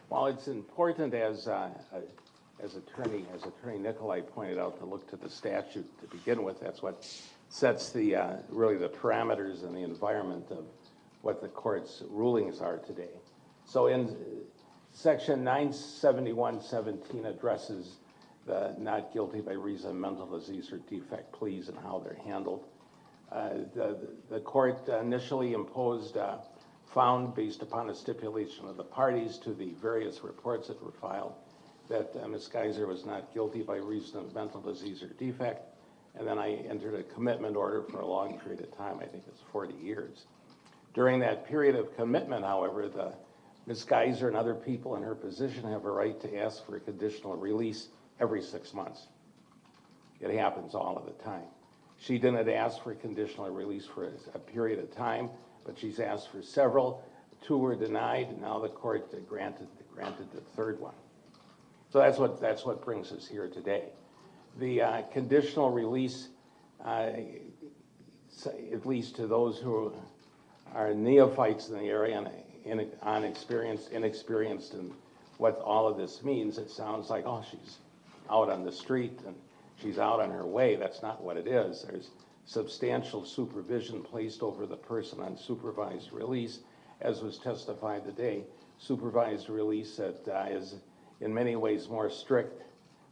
Well, it's important, as Attorney Nicolai pointed out, to look to the statute to begin with. That's what sets the really the parameters and the environment of what the court's rulings are today. So in Section 971.17 addresses the not guilty by reason of mental disease or defect pleas and how they're handled. The court initially imposed, found based upon a stipulation of the parties to the various reports that were filed, that Ms. Geyser was not guilty by reason of mental disease or defect. And then I entered a commitment order for a long period of time. I think it's 40 years. During that period of commitment, however, Ms. Geyser and other people in her position have a right to ask for a conditional release every 6 months. It happens all of the time. She didn't ask for a conditional release for a period of time, but she's asked for several. 2 were denied, and now the court granted the third one. So that's what brings us here today. The conditional release, at least to those who are neophytes in the area and inexperienced in what all of this means, it sounds like, oh, she's out on the street and she's out on her way. That's not what it is. There's substantial supervision placed over the person on supervised release, as was testified today. Supervised release that is in many ways more strict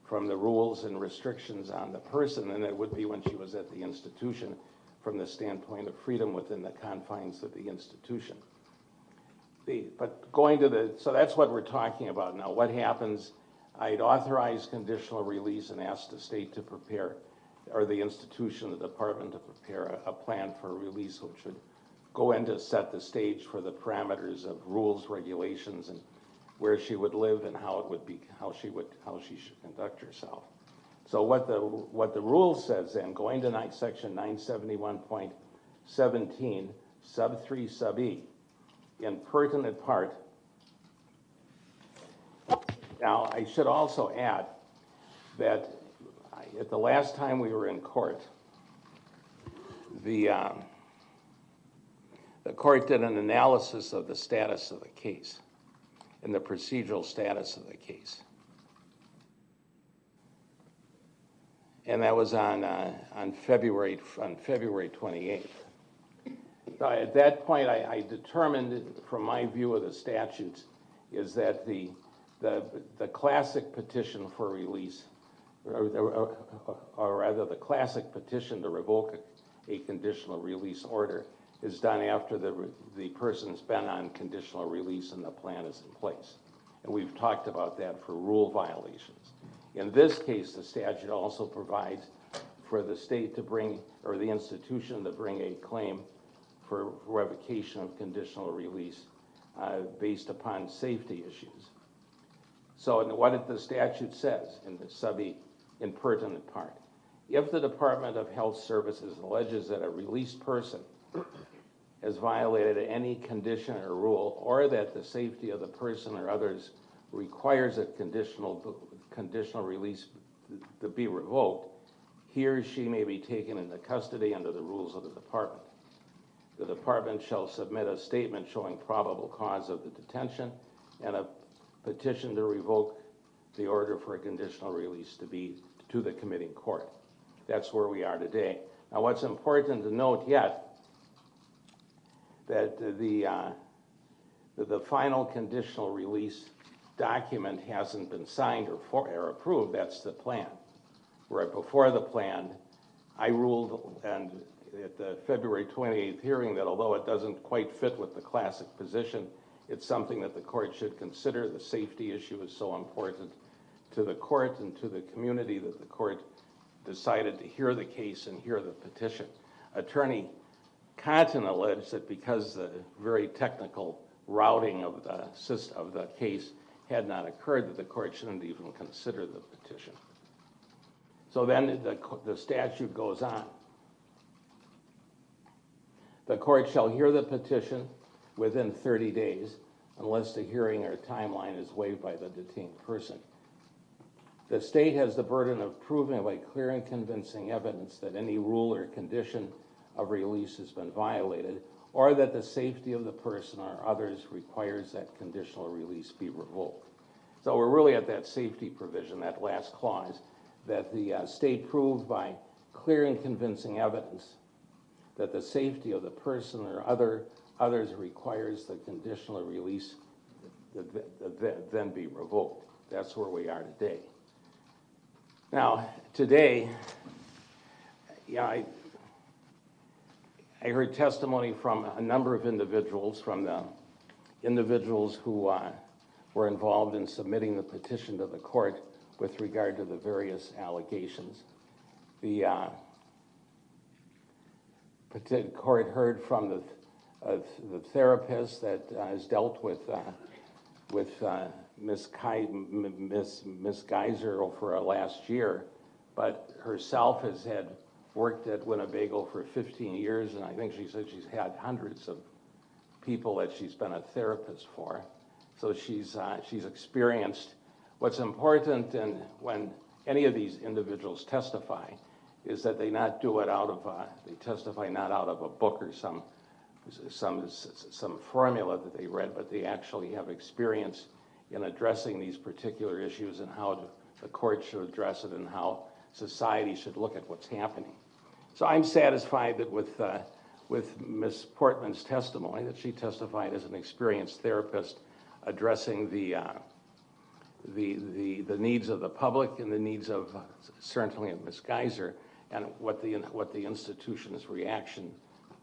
from the rules and restrictions on the person than it would be when she was at the institution from the standpoint of freedom within the confines of the institution. So that's what we're talking about now. What happens? I'd authorize conditional release and ask the state to prepare, or the institution, the department, to prepare a plan for release, which would go in to set the stage for the parameters of rules, regulations, and where she would live and how it would be, how she should conduct herself. So what the rule says then, going to section 971.17, sub 3, sub E, in pertinent part. Now, I should also add that at the last time we were in court, the court did an analysis of the status of the case and the procedural status of the case. And that was on February 28th. So at that point, I determined, from my view of the statutes, is that the classic petition for release, or rather the classic petition to revoke a conditional release order, is done after the person's been on conditional release and the plan is in place. And we've talked about that for rule violations. In this case, the statute also provides for the state to bring, or the institution to bring, a claim for revocation of conditional release based upon safety issues. So what the statute says in the sub E, in pertinent part, if the Department of Health Services alleges that a released person has violated any condition or rule, or that the safety of the person or others requires a conditional release to be revoked, he or she may be taken into custody under the rules of the department. The department shall submit a statement showing probable cause of the detention and a petition to revoke the order for a conditional release to the committing court. That's where we are today. Now, what's important to note yet, that the final conditional release document hasn't been signed or approved. That's the plan. Where before the plan, I ruled, and at the February 28th hearing, that although it doesn't quite fit with the classic position, it's something that the court should consider. The safety issue is so important to the court and to the community that the court decided to hear the case and hear the petition. Attorney Cotton alleged that because the very technical routing of the case had not occurred, that the court shouldn't even consider the petition. So then the statute goes on. The court shall hear the petition within 30 days unless the hearing or timeline is waived by the detained person. The state has the burden of proving by clear and convincing evidence that any rule or condition of release has been violated, or that the safety of the person or others requires that conditional release be revoked. So we're really at that safety provision, that last clause, that the state proved by clear and convincing evidence that the safety of the person or others requires the conditional release then be revoked. That's where we are today. Now, today, I heard testimony from a number of individuals, from the individuals who were involved in submitting the petition to the court with regard to the various allegations. The court heard from the therapist that has dealt with Ms. Geyser for last year, but herself has had worked at Winnebago for 15 years, and I think she said she's had hundreds of people that she's been a therapist for. So she's experienced. What's important, and when any of these individuals testify, is that they not do it out of they testify not out of a book or some formula that they read, but they actually have experience in addressing these particular issues and how the court should address it and how society should look at what's happening. So I'm satisfied that with Ms. Portman's testimony, that she testified as an experienced therapist addressing the needs of the public and the needs of certainly of Ms. Geyser, and what the institution's reaction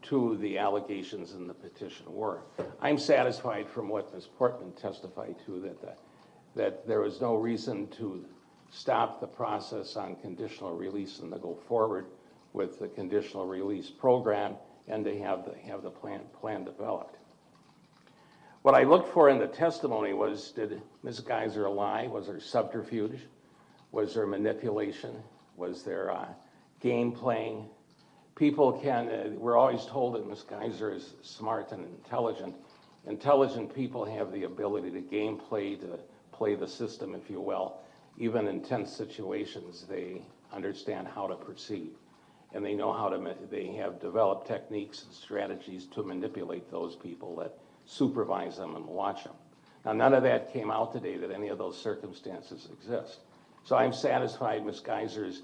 to the allegations in the petition were. I'm satisfied from what Ms. Portman testified to that there was no reason to stop the process on conditional release and to go forward with the conditional release program and to have the plan developed. What I looked for in the testimony was, did Ms. Geyser lie? Was there subterfuge? Was there manipulation? Was there game playing? People we're always told that Ms. Geyser is smart and intelligent. Intelligent people have the ability to game play, to play the system, if you will. Even in tense situations, they understand how to proceed. And they know they have developed techniques and strategies to manipulate those people that supervise them and watch them. Now, none of that came out today, that any of those circumstances exist. So I'm satisfied Ms. Geyser's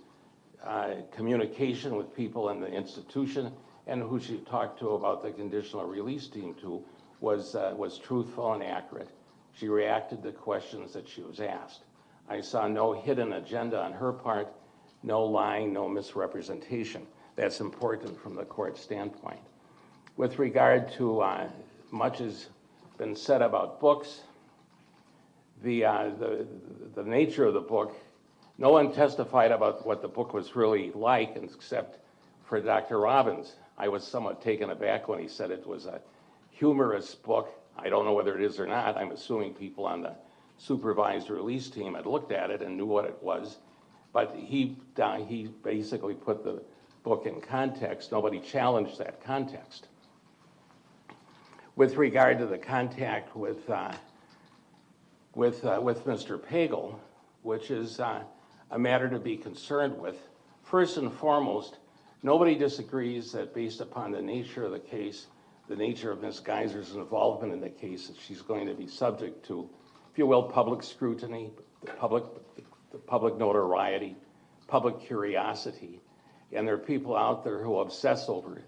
communication with people in the institution and who she talked to about the conditional release team to was truthful and accurate. She reacted to questions that she was asked. I saw no hidden agenda on her part, no lying, no misrepresentation. That's important from the court standpoint. With regard to much has been said about books, the nature of the book, no one testified about what the book was really like except for Dr. Robbins. I was somewhat taken aback when he said it was a humorous book. I don't know whether it is or not. I'm assuming people on the supervised release team had looked at it and knew what it was. But he basically put the book in context. Nobody challenged that context. With regard to the contact with Mr. Pagel, which is a matter to be concerned with, first and foremost, nobody disagrees that based upon the nature of the case, the nature of Ms. Geyser's involvement in the case, that she's going to be subject to, if you will, public scrutiny, the public notoriety, public curiosity. And there are people out there who obsess over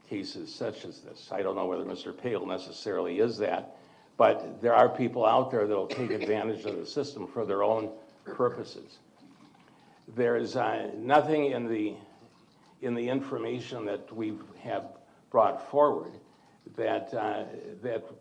cases such as this. I don't know whether Mr. Pagel necessarily is that, but there are people out there that will take advantage of the system for their own purposes. There is nothing in the information that we have brought forward that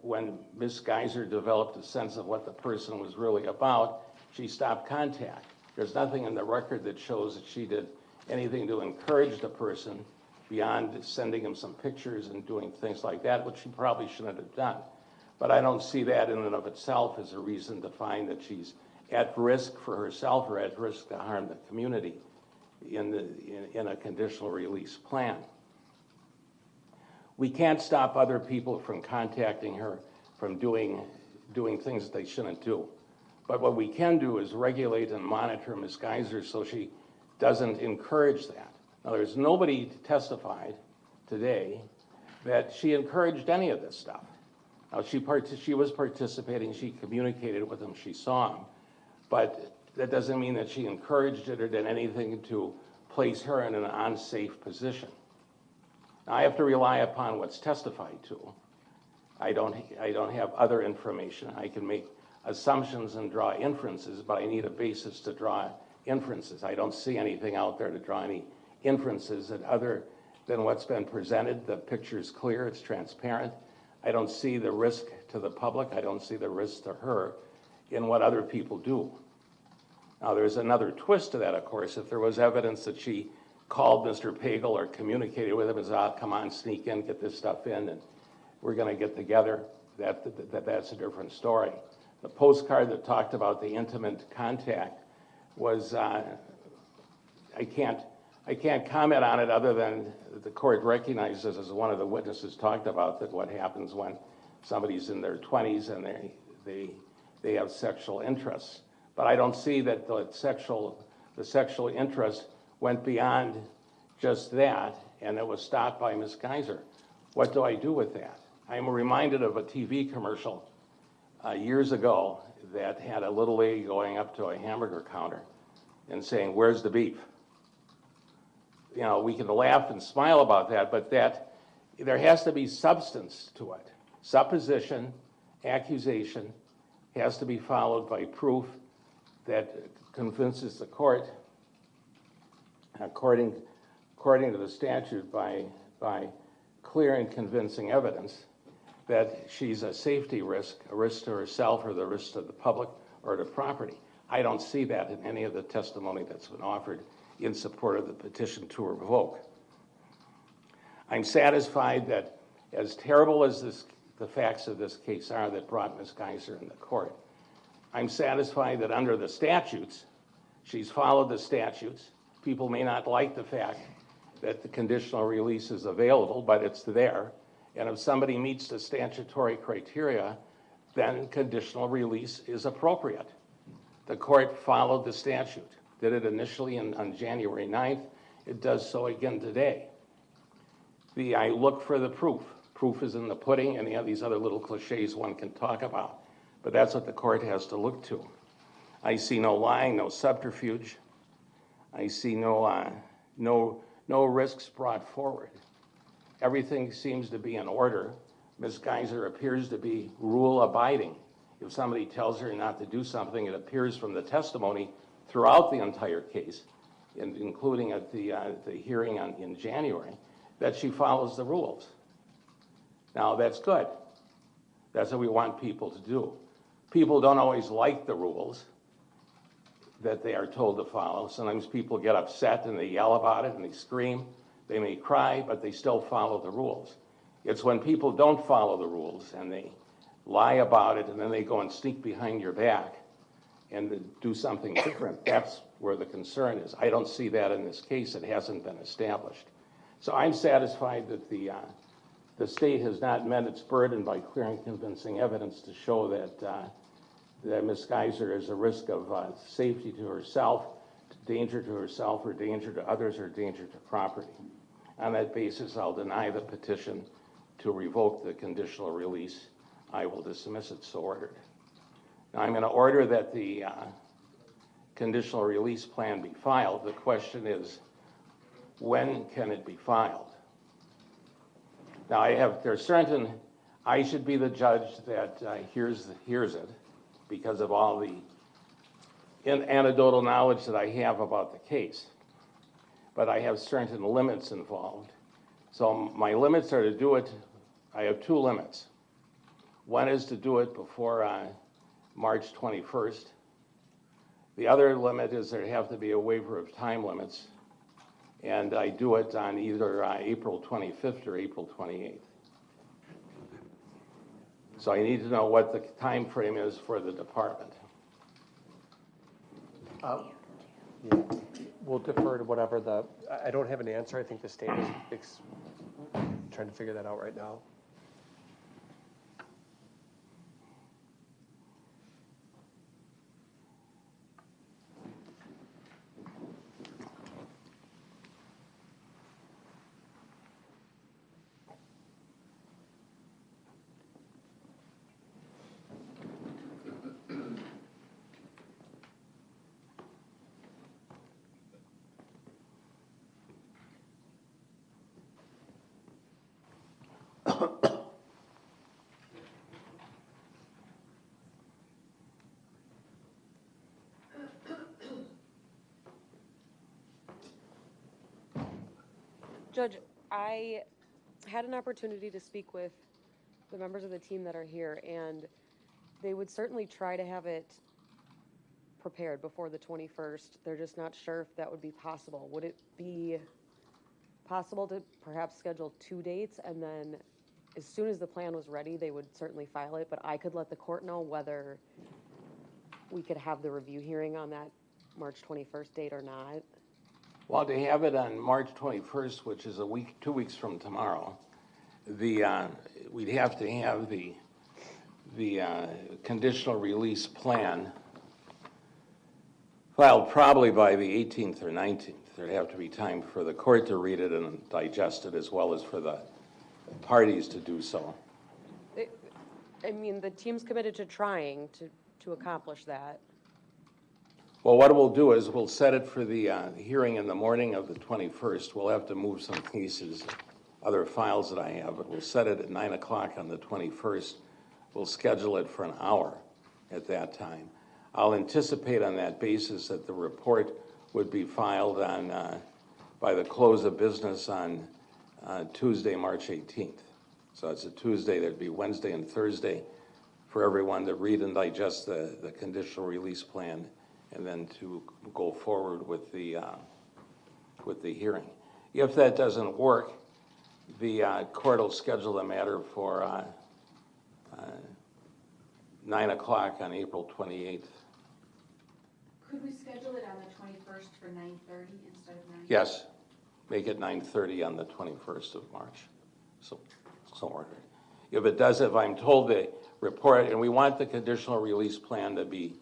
when Ms. Geyser developed a sense of what the person was really about, she stopped contact. There's nothing in the record that shows that she did anything to encourage the person beyond sending him some pictures and doing things like that, which she probably shouldn't have done. But I don't see that in and of itself as a reason to find that she's at risk for herself or at risk to harm the community in a conditional release plan. We can't stop other people from contacting her, from doing things that they shouldn't do. But what we can do is regulate and monitor Ms. Geyser so she doesn't encourage that. Now, there's nobody testified today that she encouraged any of this stuff. Now, she was participating, she communicated with him, she saw him, but that doesn't mean that she encouraged it or did anything to place her in an unsafe position. Now, I have to rely upon what's testified to. I don't have other information. I can make assumptions and draw inferences, but I need a basis to draw inferences. I don't see anything out there to draw any inferences that other than what's been presented. The picture's clear, it's transparent. I don't see the risk to the public. I don't see the risk to her in what other people do. Now, there's another twist to that, of course. If there was evidence that she called Mr. Pagel or communicated with him and said, come on, sneak in, get this stuff in, and we're going to get together, that's a different story. The postcard that talked about the intimate contact was, I can't comment on it other than the court recognizes, as one of the witnesses talked about, that what happens when somebody's in their 20s and they have sexual interests. But I don't see that the sexual interest went beyond just that, and it was stopped by Ms. Geyser. What do I do with that? I'm reminded of a TV commercial years ago that had a little lady going up to a hamburger counter and saying, "Where's the beef?" You know, we can laugh and smile about that, but there has to be substance to it. Supposition, accusation has to be followed by proof that convinces the court, according to the statute, by clear and convincing evidence that she's a safety risk, a risk to herself or the risk to the public or to property. I don't see that in any of the testimony that's been offered in support of the petition to revoke. I'm satisfied that, as terrible as the facts of this case are that brought Ms. Geyser in the court, I'm satisfied that under the statutes, she's followed the statutes. People may not like the fact that the conditional release is available, but it's there. And if somebody meets the statutory criteria, then conditional release is appropriate. The court followed the statute, did it initially on January 9th. It does so again today. I look for the proof. Proof is in the pudding, and these other little cliches one can talk about. But that's what the court has to look to. I see no lying, no subterfuge. I see no risks brought forward. Everything seems to be in order. Ms. Geyser appears to be rule-abiding. If somebody tells her not to do something, it appears from the testimony throughout the entire case, including at the hearing in January, that she follows the rules. Now, that's good. That's what we want people to do. People don't always like the rules that they are told to follow. Sometimes people get upset and they yell about it and they scream. They may cry, but they still follow the rules. It's when people don't follow the rules and they lie about it and then they go and sneak behind your back and do something different. That's where the concern is. I don't see that in this case. It hasn't been established. So I'm satisfied that the state has not met its burden by clear and convincing evidence to show that Ms. Geyser is a risk of safety to herself, danger to herself, or danger to others, or danger to property. On that basis, I'll deny the petition to revoke the conditional release. I will dismiss it so ordered. Now, I'm going to order that the conditional release plan be filed. The question is, when can it be filed? Now, there's certain, I should be the judge that hears it because of all the anecdotal knowledge that I have about the case. But I have certain limits involved. So my limits are to do it, I have two limits. One is to do it before March 21st. The other limit is there have to be a waiver of time limits. And I do it on either April 25th or April 28th. So I need to know what the time frame is for the department. Yeah, we'll defer to whatever I don't have an answer. I think the state is trying to figure that out right now. Judge, I had an opportunity to speak with the members of the team that are here, and they would certainly try to have it prepared before the 21st. They're just not sure if that would be possible. Would it be possible to perhaps schedule 2 dates, and then as soon as the plan was ready, they would certainly file it, but I could let the court know whether we could have the review hearing on that March 21st date or not? Well, to have it on March 21st, which is 2 weeks from tomorrow, we'd have to have the conditional release plan filed probably by the 18th or 19th. There'd have to be time for the court to read it and digest it, as well as for the parties to do so. I mean, the team's committed to trying to accomplish that. Well, what we'll do is we'll set it for the hearing in the morning of the 21st. We'll have to move some cases, other files that I have, but we'll set it at 9 o'clock on the 21st. We'll schedule it for an hour at that time. I'll anticipate on that basis that the report would be filed on by the close of business on Tuesday, March 18th. So it's a Tuesday. There'd be Wednesday and Thursday for everyone to read and digest the conditional release plan, and then to go forward with the hearing. If that doesn't work, the court will schedule the matter for 9 o'clock on April 28th. Could we schedule it on the 21st for 9:30 instead of 9? Yes, make it 9:30 on the 21st of March. So ordered. If it does, if I'm told the report, and we want the conditional release plan to be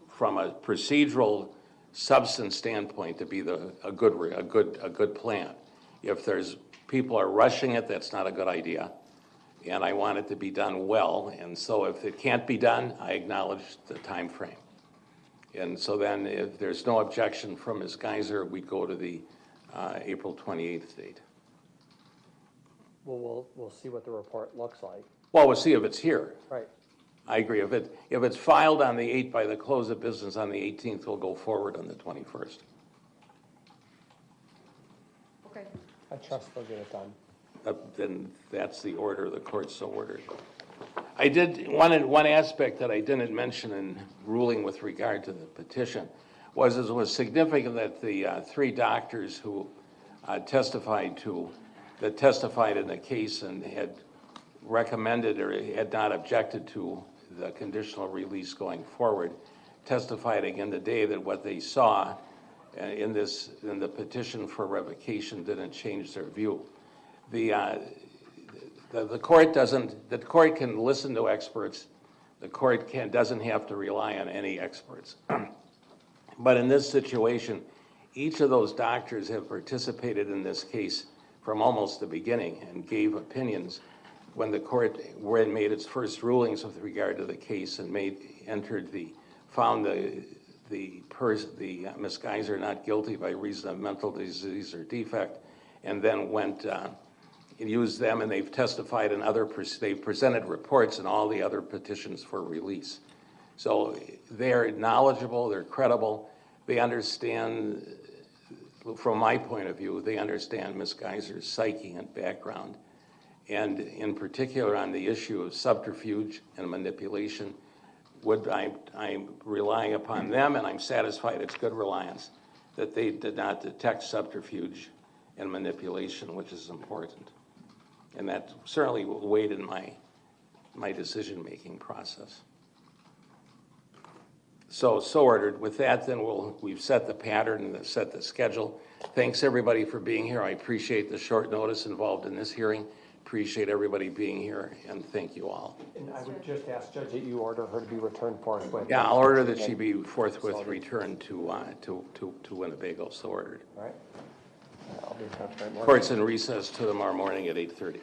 from a procedural substance standpoint, to be a good plan. If there's people are rushing it, that's not a good idea. And I want it to be done well. And so if it can't be done, I acknowledge the time frame. And so then if there's no objection from Ms. Geyser, we go to the April 28th date. Well, we'll see what the report looks like. Well, we'll see if it's here. Right. I agree. If it's filed on the 8th by the close of business on the 18th, we'll go forward on the 21st. Okay. I trust they'll get it done. Then that's the order, the court so ordered. I did, one aspect that I didn't mention in ruling with regard to the petition was it was significant that the 3 doctors who testified in the case and had recommended or had not objected to the conditional release going forward testified again today that what they saw in the petition for revocation didn't change their view. The court can listen to experts. The court doesn't have to rely on any experts. But in this situation, each of those doctors have participated in this case from almost the beginning and gave opinions when the court made its first rulings with regard to the case and found Ms. Geyser not guilty by reason of mental disease or defect, and then went and used them, and they've testified in they've presented reports in all the other petitions for release. So they're knowledgeable, they're credible, they understand, from my point of view, they understand Ms. Geyser's psyche and background, and in particular on the issue of subterfuge and manipulation. I'm relying upon them, and I'm satisfied it's good reliance that they did not detect subterfuge and manipulation, which is important. And that certainly will weigh in my decision-making process. So ordered. With that, then we've set the pattern and set the schedule. Thanks everybody for being here. I appreciate the short notice involved in this hearing. Appreciate everybody being here, and thank you all. And I would just ask, Judge, that you order her to be returned forthwith. Yeah, I'll order that she be forthwith returned to Winnebago. So ordered. All right. I'll be in touch right more. Court's in recess to tomorrow morning at 8:30.